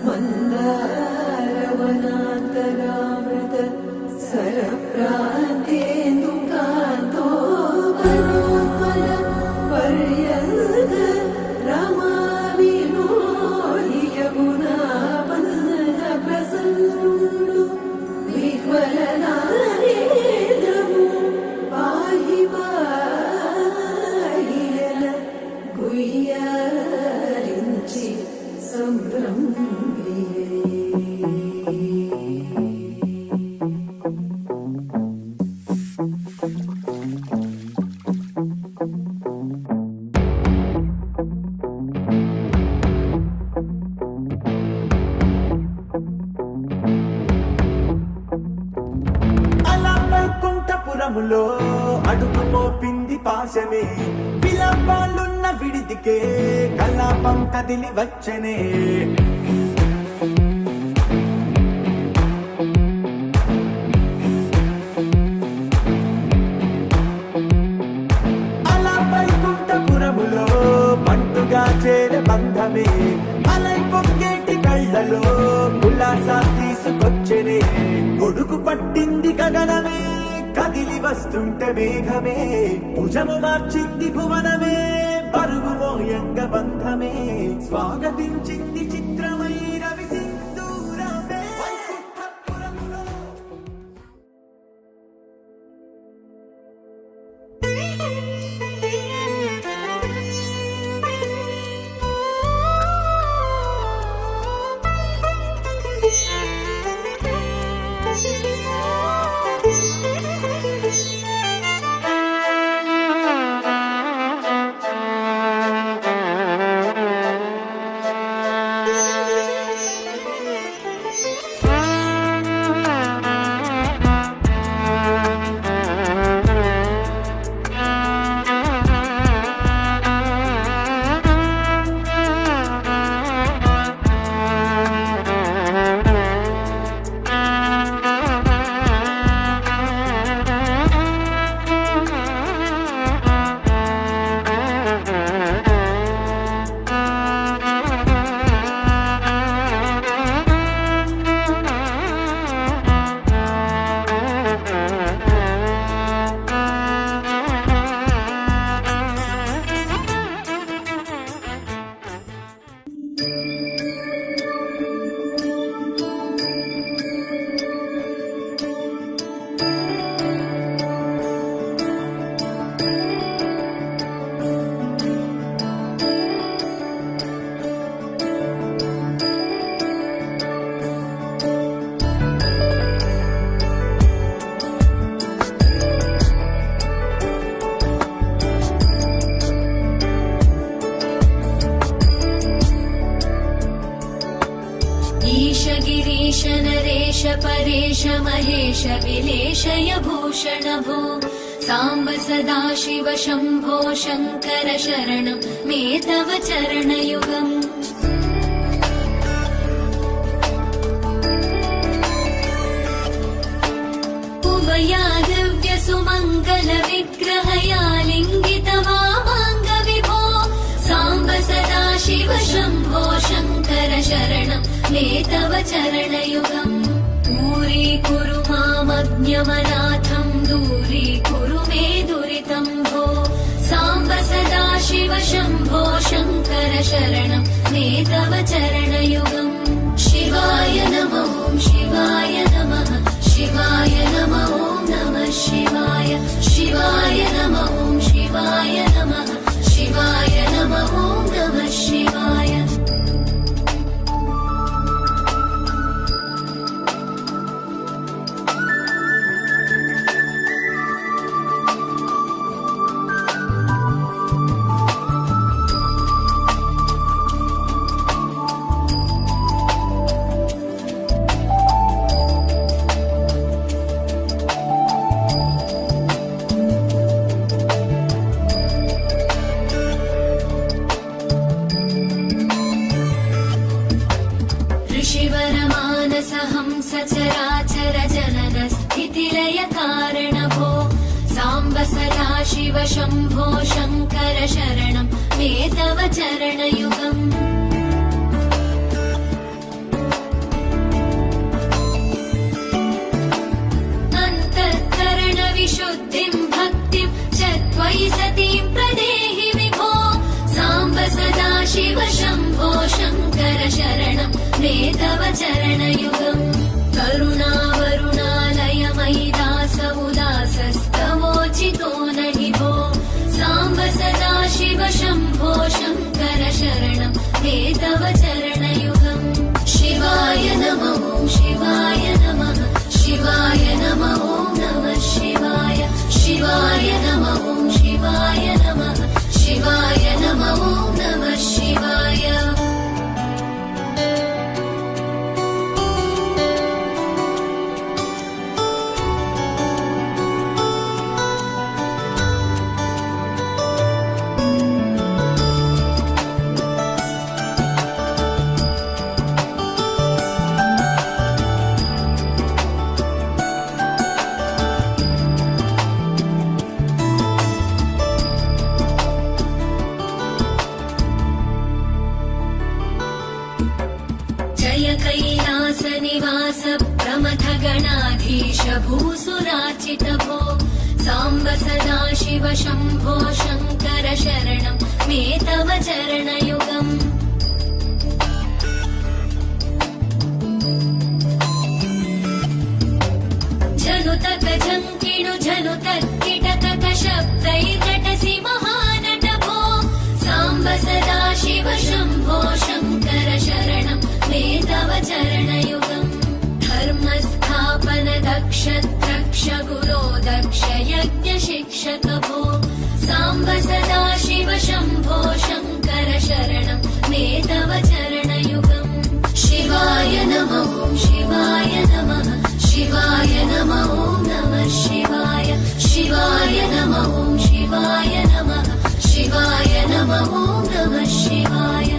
मन्दारवनान्तरामृत सरप्रान्तेन्दुकान्तो पर्यन्त रमाविनोदि यमुना प्रसन्नुडु विह्वलनारेन्द्रमु पाहि पाहियन गुह्यारिञ्चि संभ्रम्ये। వైకుంఠపురములో అడుగు మోపింది పాశమే, విలాపాలున్న విడిదికే కలాపం కదిలి వచ్చనే. అలా వైకుంఠపురములో పంటుగా చేరే బంధమే, అలై పొంగేటి కళ్ళలో ఉల్లాసా తీసుకొచ్చనే. గొడుగు పట్టింది గగనమే, కదిలి వస్తుంటే మేఘమే, భుజము మార్చింది భువనమే, పరుగు మోయంగ బంధమే, స్వాగతించింది చిత్రమై రవి సింధూరమే. వైకుంఠపురములో गिरीश नरेश परेश महेश विलेशय भूषण भो साम्ब सदा शिव शम्भो शङ्कर शरणं मे तव चरणयुगम्। उमया दिव्य सुमङ्गल विग्रहया लिङ्गित वामाङ्ग विभो साम्ब सदा शिव शम्भो शङ्कर शरणं मे तव चरणयुगम्। दूरीकुरु मामज्ञमनाथं दूरीकुरु मे दुरितं भो साम्ब सदा शिव शम्भो शङ्कर शरणं मे तव चरणयुगम्। शिवाय नमो शिवाय नमः शिवाय नमो नमः शिवाय शिवाय नमो शिवाय नमः शिवाय नमो नमः शिवाय। सचराचर जनन स्थितिलय कारण भो साम्ब सदा शिव शम्भो शङ्कर शरणं मे तव चरणयुगम्। शरणं मे तव चरणयुगम् करुणावरुणालयमयि दास उदासस्तवोचितो न हि भो साम्ब सदा शिव शम्भो शङ्कर शरणं मे तव चरणयुगम् शिवाय नमः शिवाय नमः शिवाय नमः नमः शिवाय शिवाय नमः शिवाय नमः शिवाय नमः नमः शिवाय कैलासनिवास प्रमथ गणाधीश भूसुरार्चित भो साम्ब सदा शिव शम्भो शङ्कर शरणं मे तव चरणयुगम् जनुतक झङ्किणु जनुतक्किटतक शब्दैर्नटसि महानट भो साम्ब सदा शिव शम्भो शङ्कर शरणं मे तव चरणयुगम् धर्मस्थापन दक्ष द्रक्ष गुरो दक्ष यज्ञ शिक्षक भो साम्ब सदा शिव शम्भो शङ्कर शरणं मे तव चरणयुगम् शिवाय नमः शिवाय नमः शिवाय नमः नमः शिवाय शिवाय नमः शिवाय नमः शिवाय नमः नमः शिवाय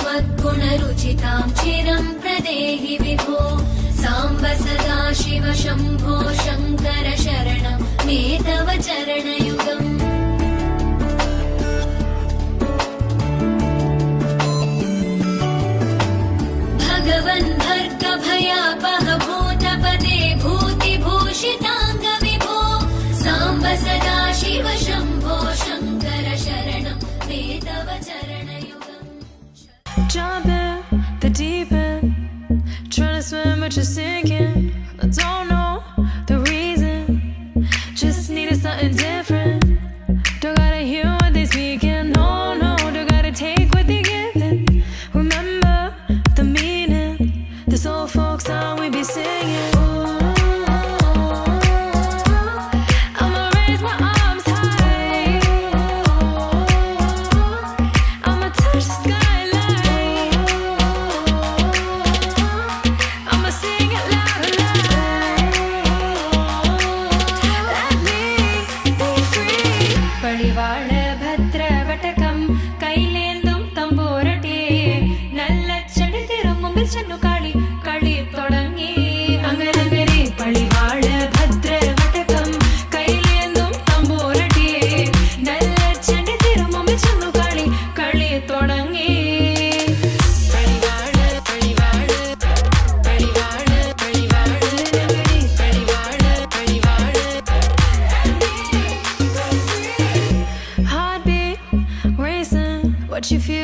चायुस्मद्गुणरुचितां चिरं प्रदेहि विभो साम्ब सदा शिव शम्भो शङ्कर शरणं मे तव चरणयुगम् भगवन् भर्ग भयापह भूतपदे भूतिभूषिताङ्ग विभो साम्ब सदा शिव शम्भो शङ्कर शरणं मे तव चरणयुगम् Jump in the deep end, trying to swim but you're sinking. I don't know the reason, just needed something different. Don't gotta hear what they speaking, no, no, don't gotta take what they giving. Remember the meaning, this old folk song we be singing. I'ma raise my arms high, I'ma touch the sky. परिवार भद्र वटकम कैलेंदुम तंबूरटे नल्ल चंडी तिरुमुंबिल चन्नु काली कळि तोडंगी अंगरंगरी परिवार भद्र वटकम कैलेंदुम तंबूरटे नल्ल चंडी तिरुमुंबिल चन्नु काली कळि तोडंगी What you feel